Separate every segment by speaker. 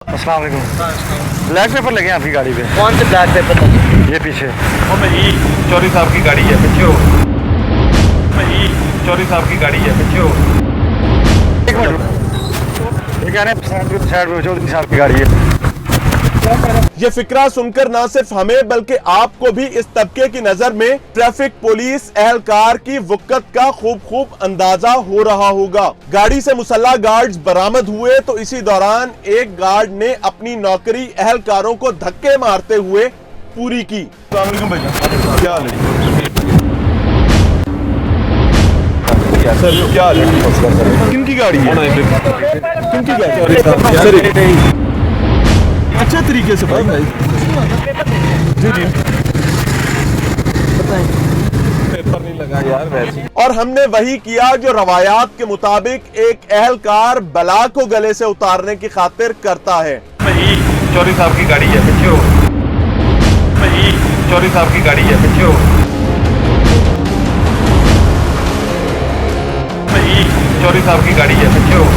Speaker 1: अस्सलाम वालेकुम। Black pepper लगे हैं आपकी गाड़ी पे?
Speaker 2: कौन से ब्लैक पेपर लगे?
Speaker 1: ये पीछे।
Speaker 3: और भाई चौधरी साहब की गाड़ी है, पीछे हो। भाई चौधरी साहब की गाड़ी है, पीछे हो।
Speaker 1: एक मिनट, ये कह रहे हैं साइड में चौधरी साहब की गाड़ी है।
Speaker 4: ये फिक्रा सुनकर ना सिर्फ हमें बल्कि आपको भी इस तबके की नजर में ट्रैफिक पुलिस एहलकार की वुक्कत का खूब अंदाजा हो रहा होगा। गाड़ी से मुसल्ला गार्ड्स बरामद हुए तो इसी दौरान एक गार्ड ने अपनी नौकरी एहलकारों को धक्के मारते हुए पूरी की।
Speaker 5: क्या हाल है सर? क्या हाल है? किनकी गाड़ी है? किनकी गाड़ी है सर? अच्छे तरीके से भाई जी जी पेपर नहीं लगा यार वैसे।
Speaker 4: और हमने वही किया जो रवायात के मुताबिक एक एहलकार बला को गले से उतारने की खातिर करता है।
Speaker 3: भाई चौधरी साहब की गाड़ी है, पीछे हो। भाई चौधरी साहब की गाड़ी है, पीछे हो। भाई चौधरी साहब की गाड़ी है, पीछे हो।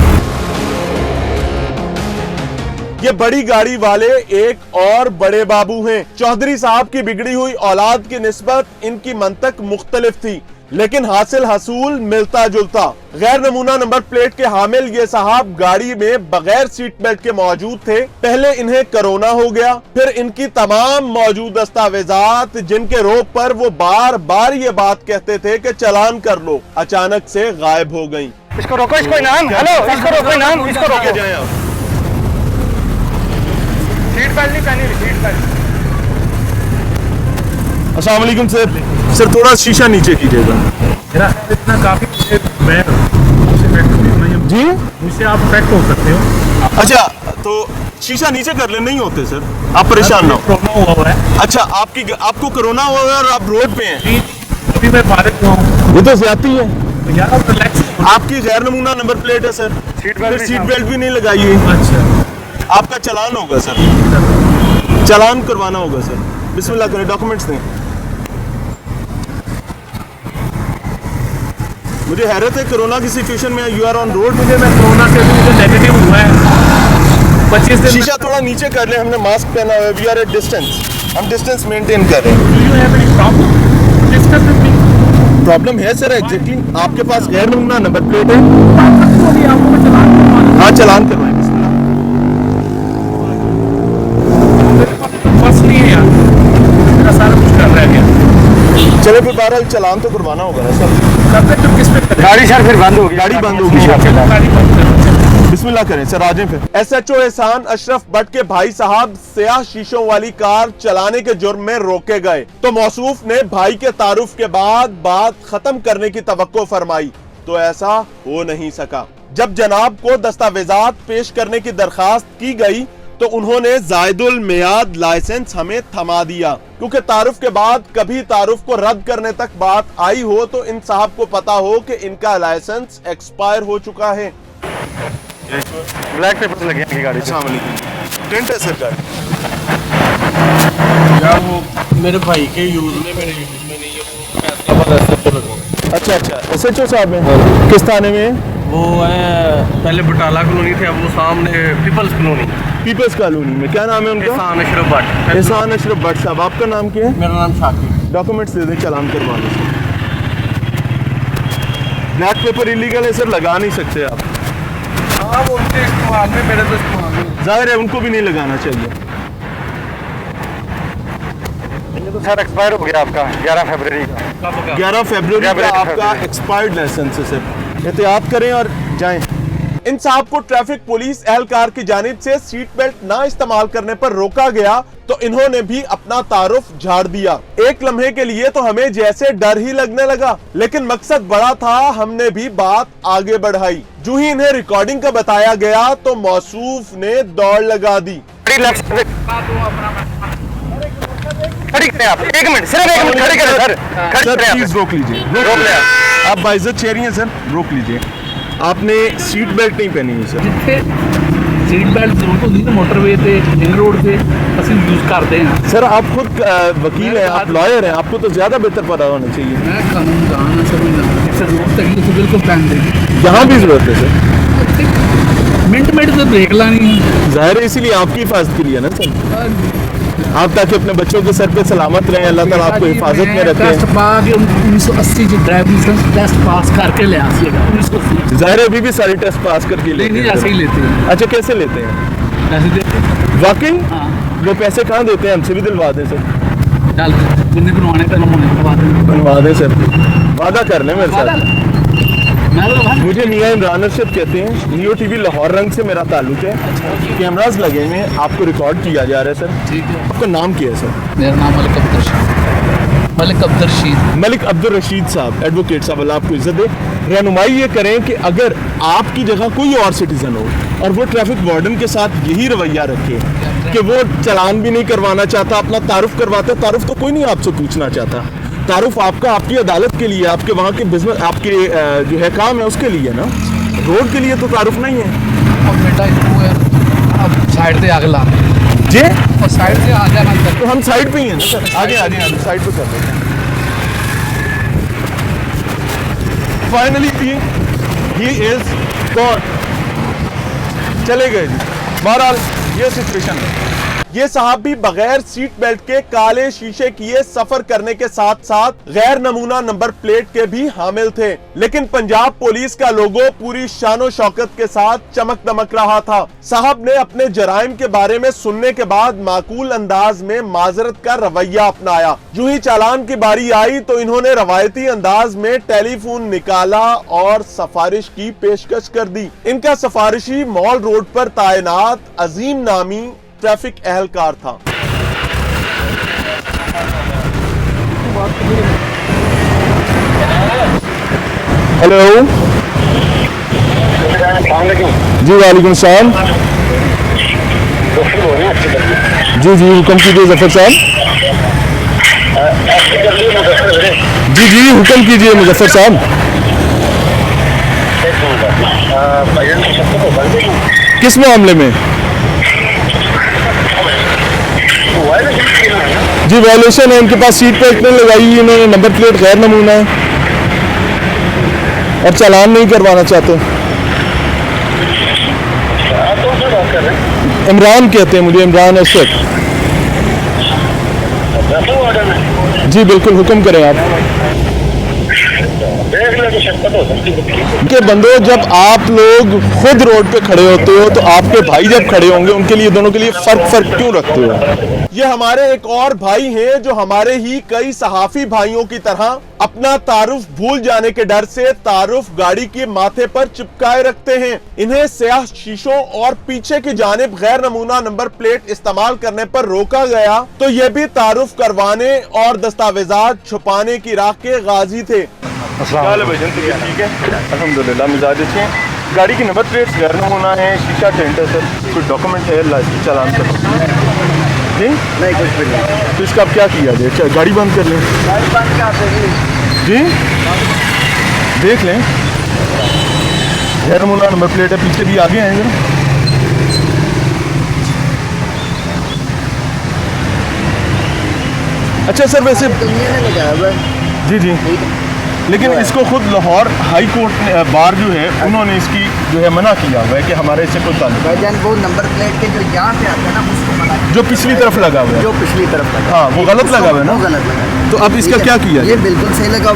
Speaker 4: ये बड़ी गाड़ी वाले एक और बड़े बाबू हैं। चौधरी साहब की बिगड़ी हुई औलाद की निस्बत इनकी मंतक मुख्तलिफ थी, लेकिन हासिल हसूल मिलता जुलता। गैर नमूना नंबर प्लेट के हामिल ये साहब गाड़ी में बगैर सीट बेल्ट के मौजूद थे। पहले इन्हें कोरोना हो गया, फिर इनकी तमाम मौजूद दस्तावेजात जिनके रोप पर वो बार बार ये बात कहते थे कि चालान कर लो, अचानक से गायब हो गयी।
Speaker 1: इसको रोको, इसको इनाम। हेलो, इसको रोको इनाम, इसको रोको।
Speaker 4: जाए आप।
Speaker 1: सीट बेल्ट नहीं पहनी, सीट बेल्ट।
Speaker 5: अस्सलाम वालेकुम सर। सर थोड़ा शीशा नीचे कीजिएगा।
Speaker 6: मेरा इतना काफी मैं मुझसे बैठ
Speaker 5: जी
Speaker 6: मुझसे आप अफेक्ट हो सकते हो।
Speaker 5: अच्छा तो शीशा नीचे कर ले, नहीं होते सर, आप परेशान ना हो।
Speaker 6: प्रॉब्लम हुआ है।
Speaker 5: अच्छा आपको कोरोना हुआ है और आप रोड पे हैं?
Speaker 6: अभी मैं फारिग हुआ हूँ।
Speaker 5: ये तो ज्यादती है।
Speaker 6: तो यार आप रिलैक्स।
Speaker 5: आपकी गैर नमूना नंबर प्लेट है सर, सीट बेल्ट भी नहीं लगाई है।
Speaker 6: अच्छा
Speaker 5: आपका चालान होगा सर, चालान करवाना होगा सर। बिस्मिल्लाह करें, डॉक्यूमेंट्स दें। मुझे हैरत है कोरोना की सिचुएशन में यू आर ऑन रोड।
Speaker 6: मैं कोरोना से मुझे नेगेटिव हुआ है 25 दिन।
Speaker 5: शीशा थोड़ा नीचे कर ले, हमने मास्क पहना हुआ है, वी आर एट डिस्टेंस, हम डिस्टेंस मेंटेन कर रहे हैं।
Speaker 6: Do you have any problem? Discuss with me.
Speaker 5: Problem है सर एग्जैक्टली, आपके पास गैर नमूना नंबर प्लेट है।
Speaker 6: अभी आपको मैं चालान करवाना।
Speaker 5: हाँ चालान करवाएं।
Speaker 6: बस नहीं है यार, मेरा सारा कुछ कर रहा है क्या?
Speaker 5: चलो फिर बहरहाल चालान तो करवाना होगा ना सर।
Speaker 6: करते तो किस पे करें?
Speaker 1: गाड़ी सर फिर बंद होगी,
Speaker 5: गाड़ी बंद होगी।
Speaker 6: गाड़ी बंद करो।
Speaker 5: बिस्मिल्लाह करें सर, आ जाएं फिर।
Speaker 4: SHO एहसान अशरफ भट्ट के भाई साहब स्याह शीशों वाली कार चलाने के जुर्म में रोके गए तो मौसूफ ने भाई के तारुफ के बाद बात खत्म करने की तवक्को फरमाई, तो ऐसा हो नहीं सका। जब जनाब को दस्तावेजात पेश करने की दरखास्त की गई तो उन्होंने जायदुल मियाद लाइसेंस हमें थमा दिया, क्योंकि तारुफ के बाद कभी तारुफ को रद्द करने तक बात आई हो तो इन साहब को पता हो कि इनका लाइसेंस एक्सपायर हो चुका है।
Speaker 1: ब्लैक पेपर लगे हैं आपकी गाड़ी पे?
Speaker 5: अस्सलाम वालेकुम। टेंट है सर गाड़ी?
Speaker 7: यार वो मेरे भाई के यूज में, मेरे यूज में नहीं है, वो फैसलाबाद SHO लगवा।
Speaker 5: अच्छा SHO साहब हैं किस थाने में?
Speaker 7: वो है पहले बटाला कॉलोनी थे, अब वो सामने पीपल्स कॉलोनी,
Speaker 5: पीपल्स कॉलोनी में। क्या नाम है उनका?
Speaker 7: एहसान अशरफ भट्ट।
Speaker 5: एहसान अशरफ भट्ट साहब। आपका नाम क्या है?
Speaker 7: मेरा नाम शाकिर।
Speaker 5: डॉक्यूमेंट्स दे दें, चालान करवा लो सर। ब्लैक पेपर इलीगल है सर, लगा नहीं सकते आप।
Speaker 7: हाँ वो उनके इस्तेमाल में, मेरे तो इस्तेमाल में।
Speaker 5: जाहिर है उनको भी नहीं लगाना चाहिए।
Speaker 1: ये तो सर एक्सपायर हो गया आपका 11 फरवरी का।
Speaker 5: 11 फरवरी का आपका एक्सपायर्ड लाइसेंस है सर, एहतियात करें और जाएं।
Speaker 4: इन साहब को ट्रैफिक पुलिस एहलकार की जानिब से सीट बेल्ट ना इस्तेमाल करने पर रोका गया तो इन्होंने भी अपना तारुफ झाड़ दिया। एक लम्हे के लिए तो हमें जैसे डर ही लगने लगा, लेकिन मकसद बड़ा था, हमने भी बात आगे बढ़ाई। जो ही इन्हें रिकॉर्डिंग का बताया गया तो मौसूफ ने दौड़ लगा दी।
Speaker 1: खड़ी करें आप, एक मिनट, सिर्फ एक मिनट खड़ी करें सर। खड़ी
Speaker 5: सर
Speaker 1: करें आप।
Speaker 5: प्लीज रोक लीजिए,
Speaker 1: रोक ले आप।
Speaker 5: आप बाइज्जत चेहरी हैं सर, रोक लीजिए। आपने सीट बेल्ट नहीं पहनी है सर।
Speaker 6: जिथे सीट बेल्ट जरूरत होती है मोटरवे से, रिंग रोड से असं यूज करते हैं।
Speaker 5: सर आप खुद वकील हैं, आप लॉयर हैं, आपको तो ज्यादा बेहतर पता होना चाहिए।
Speaker 6: मैं कानून जान जरूरत है तो बिल्कुल पहन देंगे।
Speaker 5: यहाँ भी जरूरत है सर।
Speaker 6: मिनट तो ब्रेक लानी है।
Speaker 5: जाहिर है इसीलिए आपकी हिफाजत के लिए ना सर, आप ताकि अपने बच्चों के सर पे सलामत रहें, अल्लाह ताला आपको हिफाजत में रखे।
Speaker 6: टेस्ट पास 1980 जो ड्राइविंग लाइसेंस टेस्ट पास करके ले आइएगा 1980।
Speaker 5: जाहिर है अभी भी सारे टेस्ट पास करके लेते
Speaker 6: नहीं
Speaker 5: हैं।
Speaker 6: ऐसे ही लेते हैं,
Speaker 5: अच्छा कैसे लेते हैं?
Speaker 6: ऐसे देते हैं।
Speaker 5: वाकई
Speaker 6: हाँ
Speaker 5: वो पैसे कहाँ देते हैं? हमसे भी दिलवा दें सर,
Speaker 6: डाल जिन्हें बनवाने का नमूने करवा दें।
Speaker 5: बनवा दें सर, वादा कर लें मेरे साथ।
Speaker 6: मैं तो भाई
Speaker 5: मुझे मियां इमरान अरशद कहते हैं, नियो टीवी लाहौर रंग से मेरा ताल्लुक है। कैमरास लगे हुए हैं, आपको रिकॉर्ड किया जा रहा है सर।
Speaker 6: ठीक है।
Speaker 5: आपका नाम क्या है सर?
Speaker 6: मेरा नाम मलिक अब्दुल रशीद।
Speaker 5: मलिक अब्दुल रशीद साहब, एडवोकेट साहब, अल्लाह आपको इज्जत दे। रहनुमाई ये करें कि अगर आपकी जगह कोई और सिटीजन हो और वो ट्रैफिक वार्डन के साथ यही रवैया रखे कि वो चालान भी नहीं करवाना चाहता, अपना तारुफ करवाता है, तारुफ तो कोई नहीं आपसे पूछना चाहता, तारुफ आपका आपकी अदालत के लिए, आपके वहाँ के बिजनेस, आपके जो है काम है उसके लिए ना, रोड के लिए तो तारुफ नहीं है।
Speaker 6: अब बेटा इसको है, अब साइड से अगला
Speaker 5: जी
Speaker 6: और साइड से आ जाना अंदर।
Speaker 5: तो हम साइड पे ही हैं ना सर, आगे आगे आगे साइड पे कर देते हैं। फाइनली ही इज गॉन, चले गए जी। बहरहाल ये सिचुएशन है।
Speaker 4: ये साहब भी बगैर सीट बेल्ट के काले शीशे किए सफर करने के साथ साथ गैर नमूना नंबर प्लेट के भी हामिल थे, लेकिन पंजाब पुलिस का लोगो पूरी शानो शौकत के साथ चमक दमक रहा था। साहब ने अपने जराइम के बारे में सुनने के बाद माकूल अंदाज में माजरत का रवैया अपनाया। यूं ही चालान की बारी आई तो इन्होंने रवायती अंदाज में टेलीफोन निकाला और सिफारिश की पेशकश कर दी। इनका सिफारिशी मॉल रोड पर तैनात अजीम नामी ट्रैफिक एहलकार था।
Speaker 5: हेलो जी, वालेकुम सलाम। जी जी हुक्म कीजिए जफर साहब। जी जी हुक्म कीजिए मुजफ्फर साहब। किस मामले में? जी वायलेशन है, इनके पास सीट बेल्ट नहीं लगाई, इन्होंने नंबर प्लेट गैर नमूना है और चालान नहीं करवाना चाहते। इमरान कहते हैं मुझे, इमरान अरशद। जी बिल्कुल हुक्म करें आप। के बंदो, जब आप लोग खुद रोड पे खड़े होते हो तो आपके भाई जब खड़े होंगे उनके लिए, दोनों के लिए फर्क क्यों रखते हो?
Speaker 4: ये हमारे एक और भाई हैं जो हमारे ही कई सहाफी भाइयों की तरह अपना तारुफ भूल जाने के डर से तारुफ गाड़ी के माथे पर चिपकाए रखते हैं। इन्हें स्याह शीशों और पीछे की जानिब गैर नमूना नंबर प्लेट इस्तेमाल करने पर रोका गया तो ये भी तारुफ करवाने और दस्तावेजात छुपाने की राह के गाजी थे।
Speaker 5: ठीक है अल्हम्दुलिल्लाह, मिजाज अच्छे हैं। गाड़ी की नंबर प्लेट गैर नमूना है, शीशा टेंट है सर, कोई डॉक्यूमेंट है लाइसेंस चालान का? जी नहीं, कुछ भी नहीं। तो इसका अब क्या किया जाए? गाड़ी बंद कर लें? जी देख लें, गैर नमूना नंबर प्लेट है, पीछे भी आगे हैं जरा। अच्छा सर, वैसे जी जी, लेकिन इसको खुद लाहौर हाई कोर्ट ने, बार जो है उन्होंने इसकी जो है मना किया हुआ है कि हमारे इससे कोई ताल्लुक नहीं।
Speaker 2: वो नंबर प्लेट के जो यहाँ से आते हैं ना उसको मना किया।
Speaker 5: जो पिछली तरफ लगा हुआ है,
Speaker 2: जो पिछली तरफ लगा,
Speaker 5: हाँ वो गलत लगा हुआ है ना?
Speaker 2: वो गलत लगा।
Speaker 5: तो अब इसका क्या किया?
Speaker 2: ये बिल्कुल सही लगा,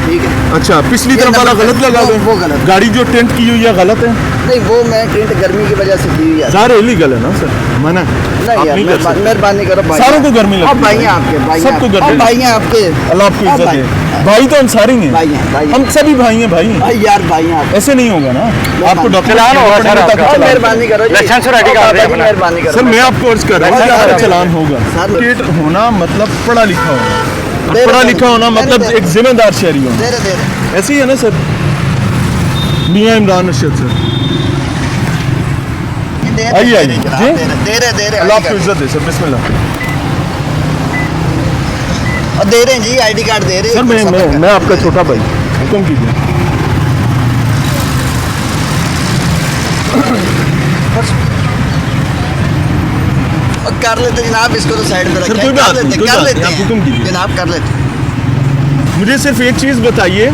Speaker 2: ठीक है।
Speaker 5: अच्छा, पिछली तरफ वाला गलत लगा हुआ है,
Speaker 2: वो गलत।
Speaker 5: गाड़ी जो टेंट की हुई है गलत है?
Speaker 2: नहीं, वो मैं टेंट गर्मी की वजह से की हुई है।
Speaker 5: सारे इलीगल है ना सर, मना
Speaker 2: नहीं यार, मेहरबानी करो भाई,
Speaker 5: सारों को गर्मी लगती है।
Speaker 2: भाई हैं आपके, भाई
Speaker 5: सबको गर्मी,
Speaker 2: भाई हैं आपके,
Speaker 5: अल्लाह आपको इज्जत दे। भाई तो अंसारी हैं,
Speaker 2: भाई हैं, भाई
Speaker 5: हम सभी भाई हैं भाई।
Speaker 2: भाई यार, भाई हैं आप।
Speaker 5: ऐसे नहीं होगा ना, आपको डॉक्टर
Speaker 1: चलान होगा सर आपका।
Speaker 2: मेहरबानी करो,
Speaker 1: लाइसेंस रेडी कर दें अपना।
Speaker 2: मेहरबानी करो
Speaker 5: सर, मैं आपको अर्ज कर रहा हूँ कि आपका चालान होगा।
Speaker 2: सर,
Speaker 5: एजुकेट होना मतलब पढ़ा लिखा होना, और
Speaker 2: दे
Speaker 5: पढ़ा
Speaker 2: रहे
Speaker 5: लिखा होना
Speaker 2: दे
Speaker 5: मतलब
Speaker 2: रहे
Speaker 5: एक जिम्मेदार शहरी होना।
Speaker 2: दे रहे
Speaker 5: ऐसे ही है ना सर? मियां इमरान अरशद सर, आइए आइए जी,
Speaker 2: दे रहे
Speaker 5: अल्लाह आपको इज्जत दे सर, बिस्मिल्लाह।
Speaker 2: और दे रहे हैं जी, आईडी कार्ड दे रहे हैं।
Speaker 5: सर मैं आपका छोटा भाई, हुक्म कीजिए।
Speaker 2: और कर लेते जनाब, इसको तो साइड पे
Speaker 5: सर,
Speaker 2: रखें।
Speaker 5: कोई बात नहीं, कोई
Speaker 2: कर
Speaker 5: बात
Speaker 2: लेते
Speaker 5: नहीं, आप हुक्म कीजिए।
Speaker 2: जनाब, कर लेते।
Speaker 5: मुझे सिर्फ एक चीज़ बताइए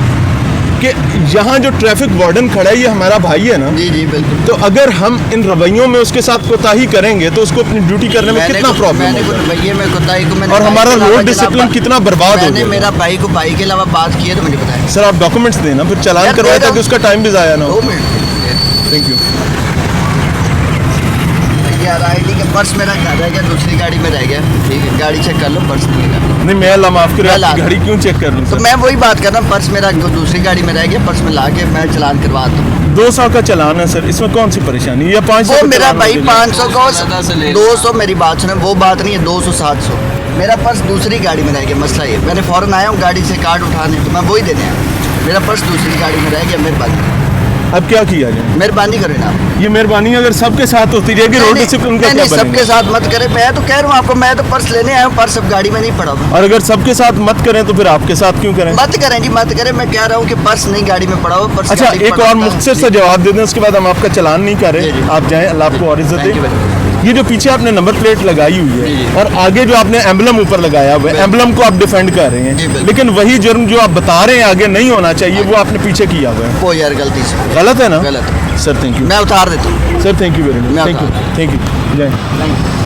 Speaker 4: कि यहाँ जो ट्रैफिक वार्डन खड़ा है ये हमारा भाई है ना,
Speaker 2: जी जी बिल्कुल।
Speaker 4: तो अगर हम इन रवैयों में उसके साथ कोताही करेंगे तो उसको अपनी ड्यूटी करने में कितना प्रॉब्लम
Speaker 2: मैंने
Speaker 4: होगा?
Speaker 2: रवैये में कोताही को मैंने
Speaker 4: और हमारा
Speaker 2: भाई के
Speaker 4: रोड
Speaker 2: अलावा
Speaker 4: डिसिप्लिन
Speaker 2: जनाब,
Speaker 4: कितना बर्बाद हो
Speaker 2: मैंने
Speaker 4: गया।
Speaker 2: मेरा भाई को भाई के अलावा बात की है तो मुझे बताया।
Speaker 4: सर आप डॉक्यूमेंट्स देना, फिर चालान
Speaker 2: यार,
Speaker 4: करवाए
Speaker 2: दे रहा
Speaker 4: ताकि
Speaker 2: हूँ।
Speaker 4: उसका टाइम भी ज़ाया ना हो।
Speaker 2: 2 मिनट।
Speaker 4: Thank you.
Speaker 2: यार आईडी का पर्स मेरा घर रह गया, दूसरी गाड़ी में रह गया। ठीक है, गाड़ी चेक कर लो, पर्स नहीं है।
Speaker 4: नहीं मैं अल्लाह माफ़ करे,
Speaker 2: मैं
Speaker 4: आपकी
Speaker 2: ला-
Speaker 4: घड़ी क्यों चेक कर लूँ
Speaker 2: तो
Speaker 4: सर?
Speaker 2: मैं वही बात कर रहा हूँ, पर्स मेरा दूसरी गाड़ी में रह गया, पर्स में ला के मैं चलान करवा दूँ।
Speaker 4: 200 का चालान है सर, इसमें कौन सी परेशानी? या 500
Speaker 2: वो मेरा भाई 500 को 200 मेरी बात सुने, वो बात नहीं है 200 700। मेरा पर्स दूसरी गाड़ी में रह गया, मसला ये मैंने फ़ौरन आया हूँ गाड़ी से कार्ड उठाने, तो मैं वही देने आया। मेरा पर्स दूसरी गाड़ी में रह गया, मेहरबानी
Speaker 4: अब क्या किया जाए?
Speaker 2: मेहरबानी करें ना।
Speaker 4: ये मेहरबानी अगर सबके साथ होती जाएगी रोड डिसिप्लिन का क्या
Speaker 2: नहीं, सबके
Speaker 4: बनेगा?
Speaker 2: साथ मत करें। मैं तो कह रहा हूँ आपको, मैं तो पर्स लेने आया हूँ, पर्स अब गाड़ी में नहीं पड़ा हुआ।
Speaker 4: और अगर सबके साथ मत करें तो फिर आपके साथ क्यों करें?
Speaker 2: मत करें जी, मत करें। मैं कह रहा हूँ कि पर्स नहीं गाड़ी में पड़ा हुआ, पर्स
Speaker 4: अच्छा
Speaker 2: गाड़ी में
Speaker 4: एक
Speaker 2: पड़ा
Speaker 4: और
Speaker 2: होता है।
Speaker 4: मुख्तसर सा जवाब दे दें, उसके बाद हम आपका चालान नहीं कर
Speaker 2: जी,
Speaker 4: रहे,
Speaker 2: जी।
Speaker 4: आप जाएं, अल्लाह आपको और इज्जत
Speaker 2: Thank you
Speaker 4: दे।
Speaker 2: very
Speaker 4: ये जो पीछे आपने नंबर प्लेट लगाई हुई
Speaker 2: जी, जी।
Speaker 4: है और आगे जो आपने एम्बलम ऊपर लगाया हुआ है, एम्बलम को आप डिफेंड कर रहे
Speaker 2: जी,
Speaker 4: हैं,
Speaker 2: बिल्कुल।
Speaker 4: लेकिन वही जुर्म जो आप बता रहे हैं आगे नहीं होना चाहिए वो आपने पीछे किया हुआ है।
Speaker 2: वो यार गलती से
Speaker 4: गलत है ना?
Speaker 2: गलत।
Speaker 4: Sir thank you.
Speaker 2: मैं उतार देता हूँ।
Speaker 4: Sir thank you very much.
Speaker 2: मैं
Speaker 4: थैंक यू
Speaker 2: उतार-
Speaker 4: थैंक यू। जय हिंद।
Speaker 2: Thank you.